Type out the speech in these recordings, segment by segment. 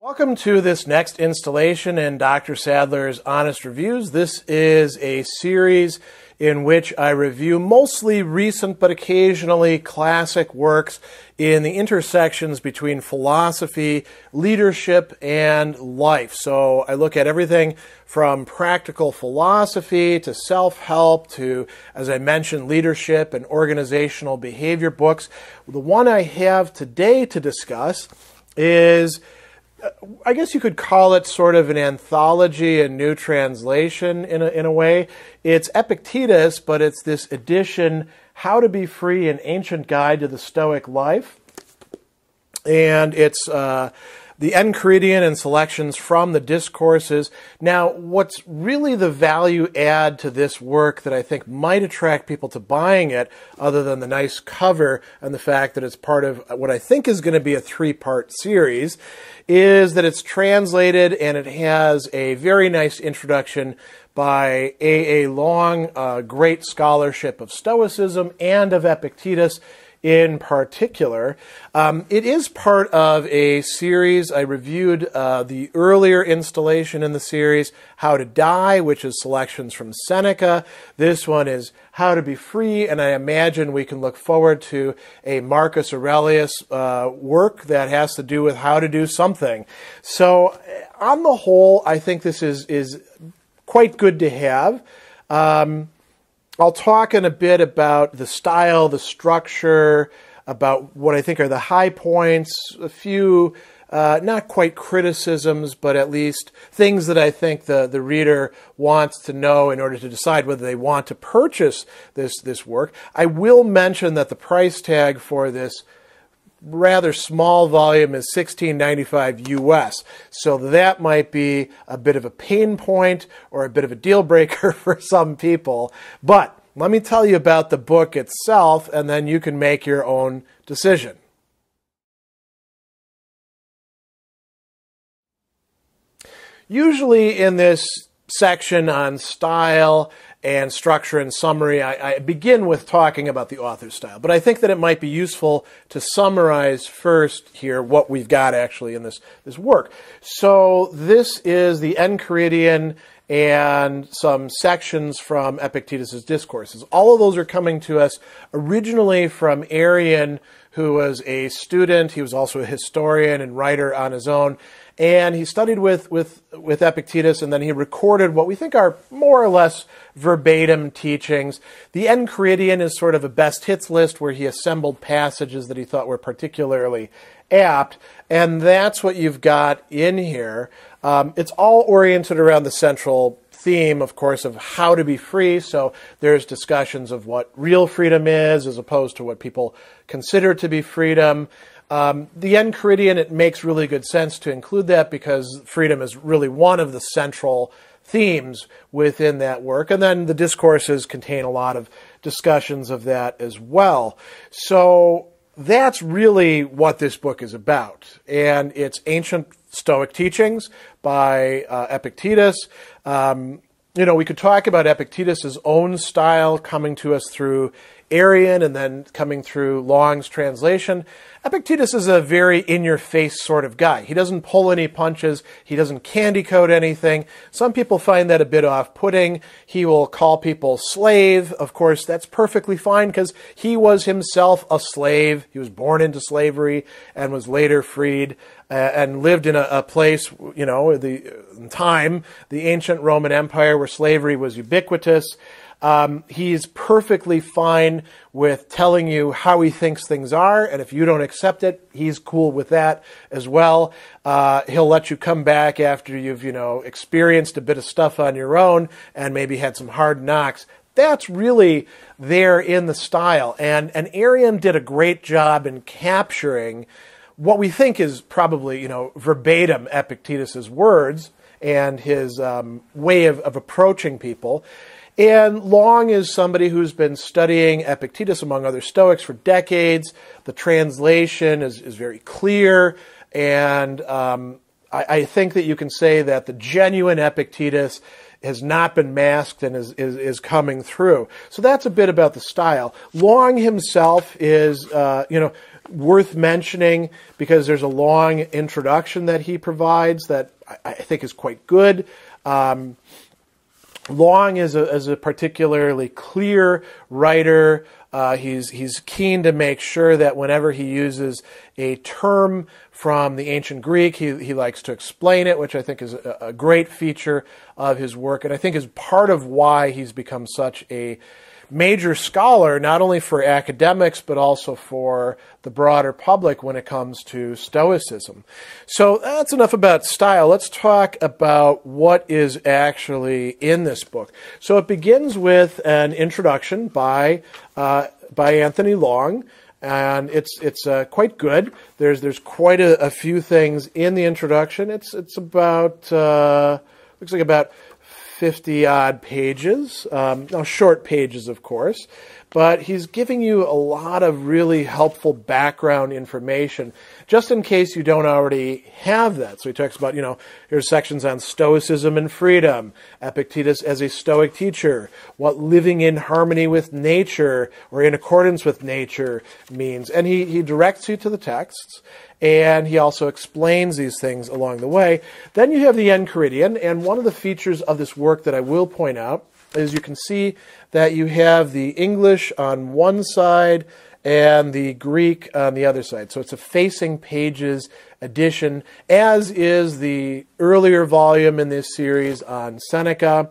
Welcome to this next installation in Dr. Sadler's Honest Reviews. This is a series in which I review mostly recent but occasionally classic works in the intersections between philosophy, leadership, and life. So I look at everything from practical philosophy to self-help to, as I mentioned, leadership and organizational behavior books. The one I have today to discuss is, I guess you could call it sort of an anthology, a new translation in a way. It's Epictetus, but it's this edition, How to Be Free, an Ancient Guide to the Stoic Life. And it's the Enchiridion and selections from the discourses. Now, what's really the value add to this work that I think might attract people to buying it, other than the nice cover and the fact that it's part of what I think is going to be a three-part series, is that it's translated and it has a very nice introduction by A.A. Long, great scholarship of Stoicism and of Epictetus in particular. It is part of a series. I reviewed the earlier installation in the series, How to Die, which is selections from Seneca. This one is How to Be Free, and I imagine we can look forward to a Marcus Aurelius work that has to do with how to do something. So on the whole, I think this is quite good to have. I'll talk in a bit about the style, the structure, about what I think are the high points, a few not quite criticisms, but at least things that I think the reader wants to know in order to decide whether they want to purchase this work. I will mention that the price tag for this rather small volume is $16.95 US. So that might be a bit of a pain point or a bit of a deal breaker for some people. But let me tell you about the book itself, and then you can make your own decision. Usually in this section on style and structure and summary, I begin with talking about the author's style. But I think that it might be useful to summarize first here what we've got actually in this work. So this is the Enchiridion and some sections from Epictetus' discourses. All of those are coming to us originally from Arrian, who was a student. He was also a historian and writer on his own. And he studied with Epictetus, and then he recorded what we think are more or less verbatim teachings. The Enchiridion is sort of a best hits list where he assembled passages that he thought were particularly apt, and that's what you've got in here. It's all oriented around the central theme, of course, of how to be free. So there's discussions of what real freedom is as opposed to what people consider to be freedom. The Enchiridion, it makes really good sense to include that because freedom is really one of the central themes within that work. And then the discourses contain a lot of discussions of that as well. So that's really what this book is about. And it's ancient Stoic teachings by Epictetus. We could talk about Epictetus' own style coming to us through Arrian and then coming through Long's translation. Epictetus is a very in-your-face sort of guy. He doesn't pull any punches. He doesn't candy coat anything. Some people find that a bit off-putting. He will call people slave. Of course, that's perfectly fine because he was himself a slave. He was born into slavery and was later freed and lived in a place, in time, the ancient Roman Empire where slavery was ubiquitous. He's perfectly fine with telling you how he thinks things are, and if you don't accept it, he's cool with that as well. He'll let you come back after you've, experienced a bit of stuff on your own and maybe had some hard knocks. That's really there in the style, and Arrian did a great job in capturing what we think is probably, verbatim Epictetus' words and his way of approaching people. And Long is somebody who's been studying Epictetus, among other Stoics, for decades. The translation is very clear, and I think that you can say that the genuine Epictetus has not been masked and is coming through. So that's a bit about the style. Long himself is, worth mentioning because there's a long introduction that he provides that I think is quite good. Long is a particularly clear writer. He's keen to make sure that whenever he uses a term from the ancient Greek, he likes to explain it, which I think is a great feature of his work, and I think is part of why he's become such a major scholar, not only for academics, but also for the broader public when it comes to Stoicism. So that's enough about style. Let's talk about what is actually in this book. So it begins with an introduction by Anthony Long, and it's quite good. There's quite a few things in the introduction. It's about looks like about 50-odd pages, short pages, of course, but he's giving you a lot of really helpful background information, just in case you don't already have that. So he talks about, here's sections on Stoicism and freedom, Epictetus as a Stoic teacher, what living in harmony with nature or in accordance with nature means, and he directs you to the texts. And he also explains these things along the way. Then you have the Enchiridion, and one of the features of this work that I will point out is you can see that you have the English on one side and the Greek on the other side. So it's a facing pages edition, as is the earlier volume in this series on Seneca.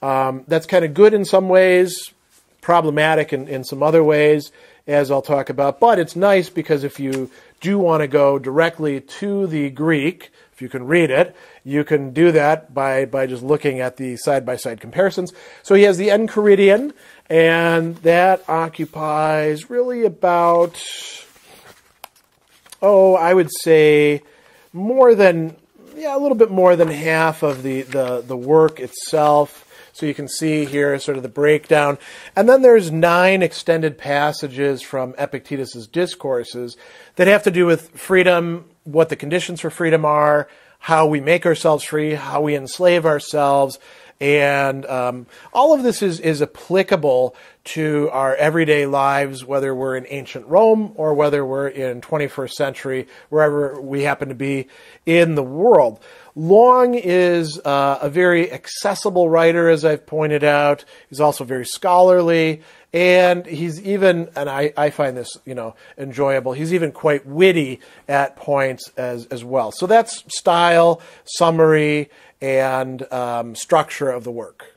That's kind of good in some ways, problematic in some other ways, as I'll talk about. But it's nice because if you do want to go directly to the Greek, if you can read it, you can do that by just looking at the side-by-side comparisons. So he has the Enchiridion, and that occupies really about, I would say a little bit more than half of the work itself. So you can see here sort of the breakdown. And then there's 9 extended passages from Epictetus' discourses that have to do with freedom, what the conditions for freedom are, how we make ourselves free, how we enslave ourselves. And all of this is applicable to our everyday lives, whether we're in ancient Rome or whether we're in 21st century, wherever we happen to be in the world. Long is a very accessible writer, as I've pointed out. He's also very scholarly, and he's even, and I find this, enjoyable, he's even quite witty at points as well. So that's style, summary, and structure of the work.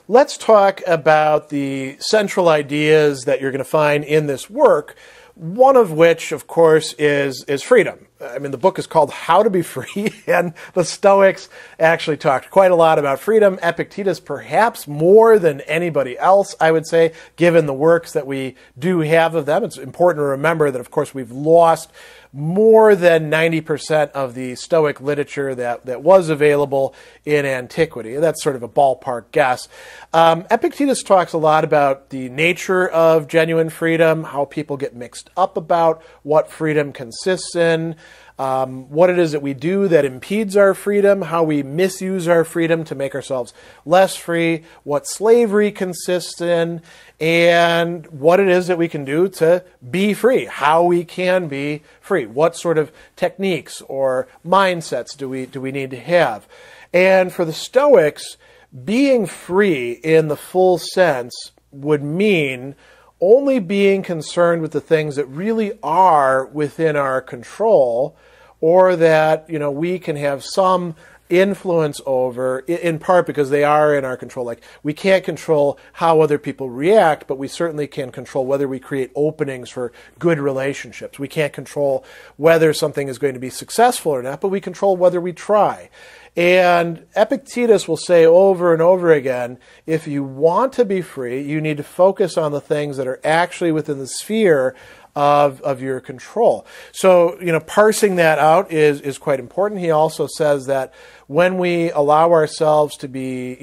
Let's talk about the central ideas that you're going to find in this work, one of which, of course, is freedom. I mean, the book is called How to Be Free, and the Stoics actually talked quite a lot about freedom. Epictetus, perhaps more than anybody else, I would say, given the works that we do have of them. It's important to remember that, of course, we've lost more than 90% of the Stoic literature that was available in antiquity. That's sort of a ballpark guess. Epictetus talks a lot about the nature of genuine freedom, how people get mixed up about what freedom consists in, what it is that we do that impedes our freedom, how we misuse our freedom to make ourselves less free, what slavery consists in, and what it is that we can do to be free, how we can be free, what sort of techniques or mindsets do we need to have. And for the Stoics, being free in the full sense would mean only being concerned with the things that really are within our control, or that we can have some influence over, in part because they are in our control. Like, we can't control how other people react, but we certainly can control whether we create openings for good relationships. We can't control whether something is going to be successful or not, but we control whether we try. And Epictetus will say over and over again, if you want to be free, you need to focus on the things that are actually within the sphere of your control. So, parsing that out is quite important. He also says that when we allow ourselves to be,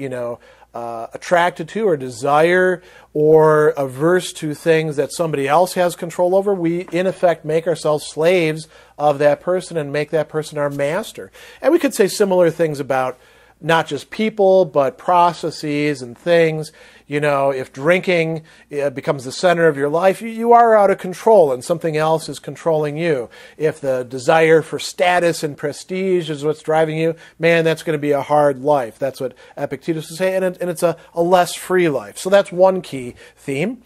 attracted to or desire or averse to things that somebody else has control over, we, in effect, make ourselves slaves of that person and make that person our master. And we could say similar things about not just people, but processes and things. You know, if drinking becomes the center of your life, you are out of control and something else is controlling you. If the desire for status and prestige is what's driving you, man, that's going to be a hard life. That's what Epictetus is saying, and it's a less free life. So that's one key theme.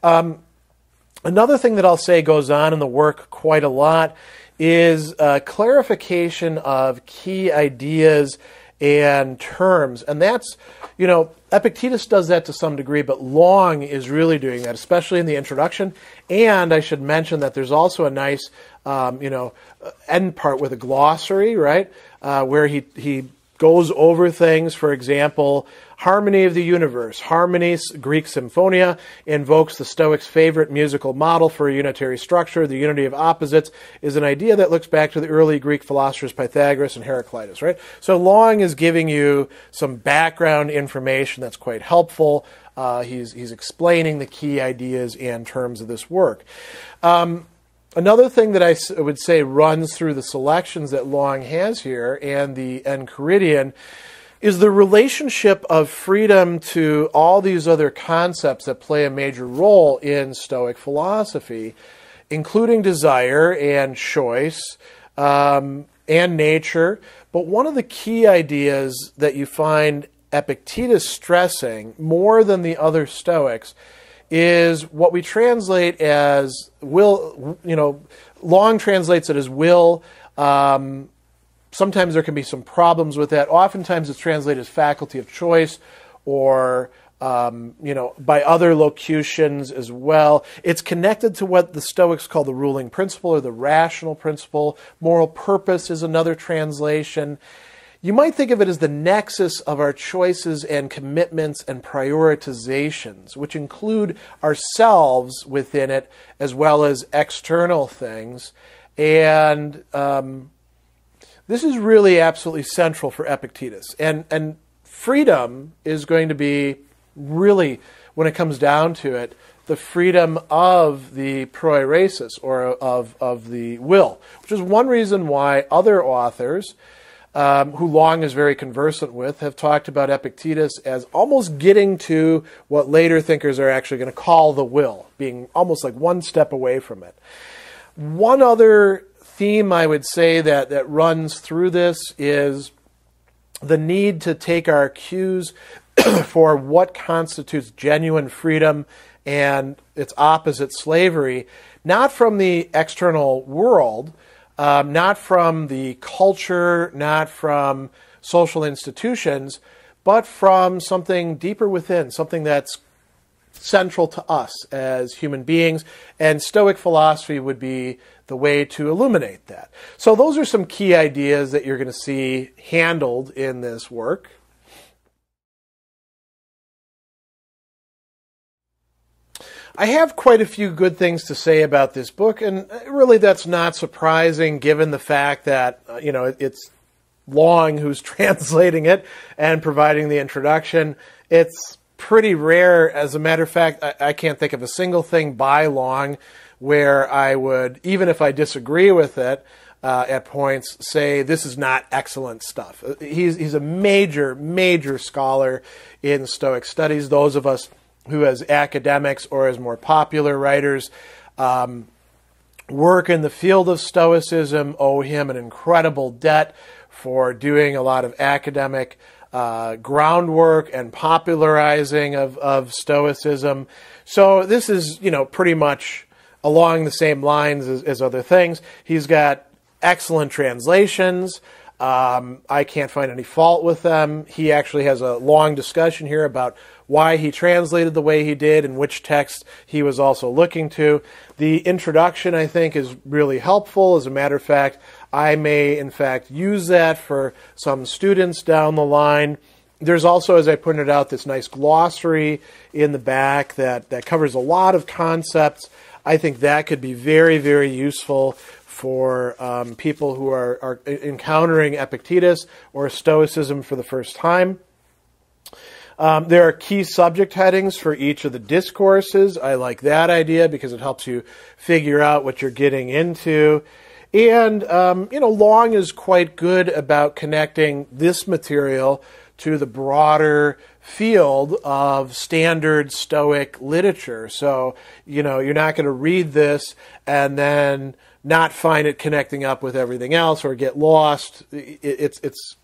Another thing that I'll say goes on in the work quite a lot is clarification of key ideas and terms. And that's, you know, Epictetus does that to some degree, but Long is really doing that, especially in the introduction. And I should mention that there's also a nice, end part with a glossary, right, where he goes over things. For example, harmony of the universe. Harmony, Greek symphonia, invokes the Stoics' favorite musical model for a unitary structure. The unity of opposites is an idea that looks back to the early Greek philosophers Pythagoras and Heraclitus, right? So Long is giving you some background information that's quite helpful. He's explaining the key ideas and terms of this work. Another thing that I would say runs through the selections that Long has here and the Enchiridion is the relationship of freedom to all these other concepts that play a major role in Stoic philosophy, including desire and choice and nature. But one of the key ideas that you find Epictetus stressing more than the other Stoics is what we translate as will. You know, Long translates it as will. Sometimes there can be some problems with that. Oftentimes it's translated as faculty of choice or, by other locutions as well. It's connected to what the Stoics call the ruling principle or the rational principle. Moral purpose is another translation. You might think of it as the nexus of our choices and commitments and prioritizations, which include ourselves within it as well as external things. And this is really absolutely central for Epictetus. And freedom is going to be really, when it comes down to it, the freedom of the proiresis, or of the will, which is one reason why other authors, who Long is very conversant with, have talked about Epictetus as almost getting to what later thinkers are actually going to call the will, being almost like one step away from it. One other theme I would say that runs through this is the need to take our cues for what constitutes genuine freedom and its opposite, slavery, not from the external world, not from the culture, not from social institutions, but from something deeper within, something that's central to us as human beings. And Stoic philosophy would be the way to illuminate that. So those are some key ideas that you're going to see handled in this work. I have quite a few good things to say about this book, and really that's not surprising given the fact that, it's Long who's translating it and providing the introduction. It's pretty rare. As a matter of fact, I can't think of a single thing by Long where I would, even if I disagree with it at points, say this is not excellent stuff. He's a major scholar in Stoic studies. Those of us who as academics or as more popular writers work in the field of Stoicism owe him an incredible debt for doing a lot of academic groundwork and popularizing of Stoicism. So this is, pretty much along the same lines as other things. He's got excellent translations. I can't find any fault with them. He actually has a long discussion here about why he translated the way he did and which text he was also looking to. The introduction, I think, is really helpful. As a matter of fact, I may, in fact, use that for some students down the line. There's also, as I pointed out, this nice glossary in the back that covers a lot of concepts. I think that could be very, very useful for people who are encountering Epictetus or Stoicism for the first time. There are key subject headings for each of the discourses. I like that idea because it helps you figure out what you're getting into. And, Long is quite good about connecting this material to the broader field of standard Stoic literature. So, you're not going to read this and then not find it connecting up with everything else or get lost. It's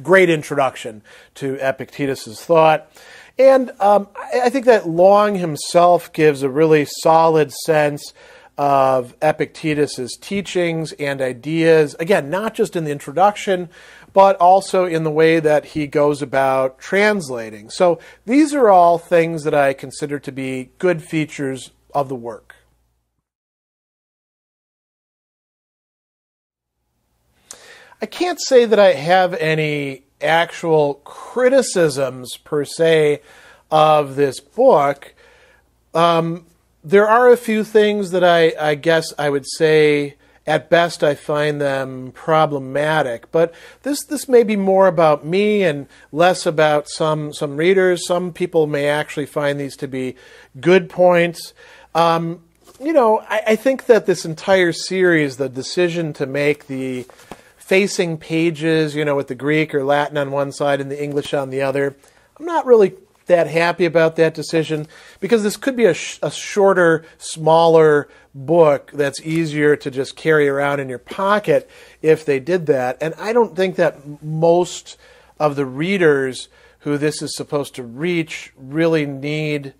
great introduction to Epictetus's thought. And I think that Long himself gives a really solid sense of Epictetus's teachings and ideas, again, not just in the introduction, but also in the way that he goes about translating. So these are all things that I consider to be good features of the work. I can't say that I have any actual criticisms per se of this book. There are a few things that I guess I would say at best I find them problematic, but this may be more about me and less about some readers. Some people may actually find these to be good points. I think that this entire series, the decision to make the facing pages, with the Greek or Latin on one side and the English on the other, I'm not really that happy about that decision, because this could be a shorter, smaller book that's easier to just carry around in your pocket if they did that. And I don't think that most of the readers who this is supposed to reach really need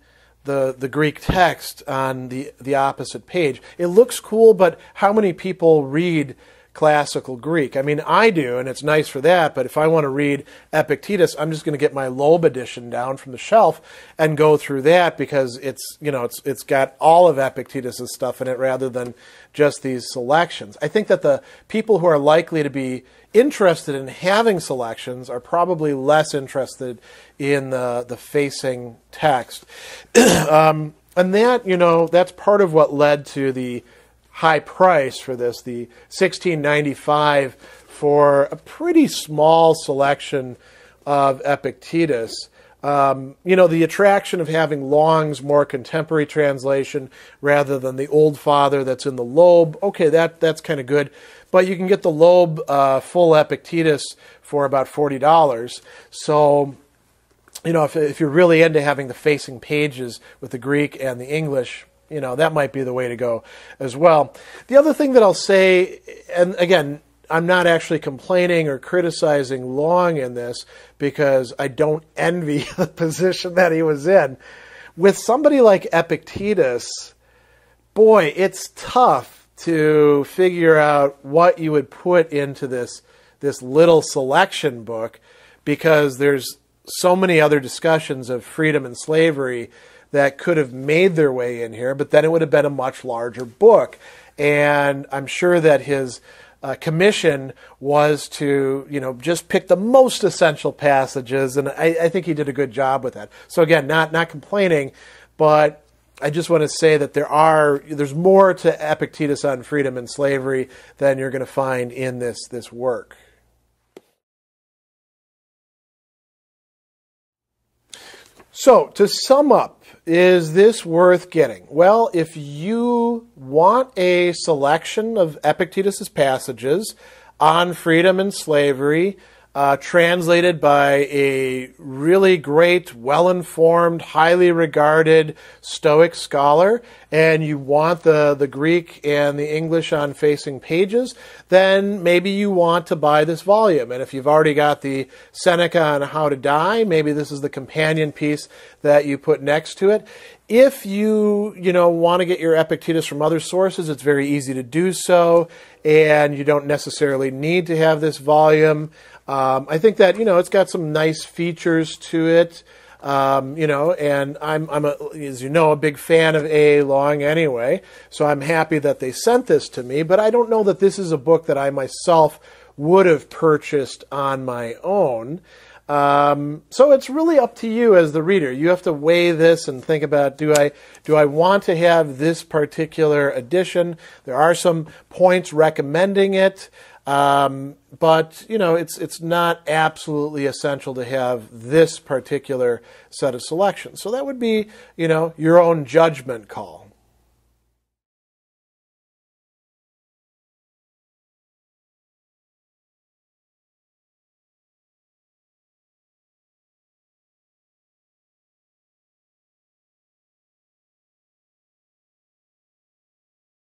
the Greek text on the opposite page. It looks cool, but how many people read classical Greek? I mean, I do, and it's nice for that, but if I want to read Epictetus, I'm just going to get my Loeb edition down from the shelf and go through that, because it's got all of Epictetus's stuff in it rather than just these selections. I think that the people who are likely to be interested in having selections are probably less interested in the facing text. And that, that's part of what led to the high price for this, the $16.95 for a pretty small selection of Epictetus. The attraction of having Long's more contemporary translation rather than the Old Father that's in the Loeb, okay, that's kind of good. But you can get the Loeb full Epictetus for about $40. So, if you're really into having the facing pages with the Greek and the English, that might be the way to go as well. The other thing that I'll say, and again, I'm not actually complaining or criticizing Long in this, because I don't envy the position that he was in. With somebody like Epictetus, boy, it's tough to figure out what you would put into this little selection book, because there's so many other discussions of freedom and slavery that could have made their way in here, but then it would have been a much larger book. And I'm sure that his commission was to, just pick the most essential passages, and I think he did a good job with that. So again, not complaining, but I just want to say that there's more to Epictetus on freedom and slavery than you're going to find in this work. So, to sum up, is this worth getting? Well, if you want a selection of Epictetus's passages on freedom and slavery, translated by a really great, well-informed, highly regarded Stoic scholar, and you want the Greek and the English on facing pages, then maybe you want to buy this volume. And if you've already got the Seneca on how to die, maybe this is the companion piece that you put next to it. If you want to get your Epictetus from other sources, it's very easy to do so, and you don't necessarily need to have this volume. I think that, it's got some nice features to it, and I'm as you know, a big fan of A. Long anyway, so I'm happy that they sent this to me, but I don't know that this is a book that I myself would have purchased on my own. So it's really up to you as the reader. You have to weigh this and think about, do I want to have this particular edition? There are some points recommending it. But it's not absolutely essential to have this particular set of selections. So that would be, your own judgment call.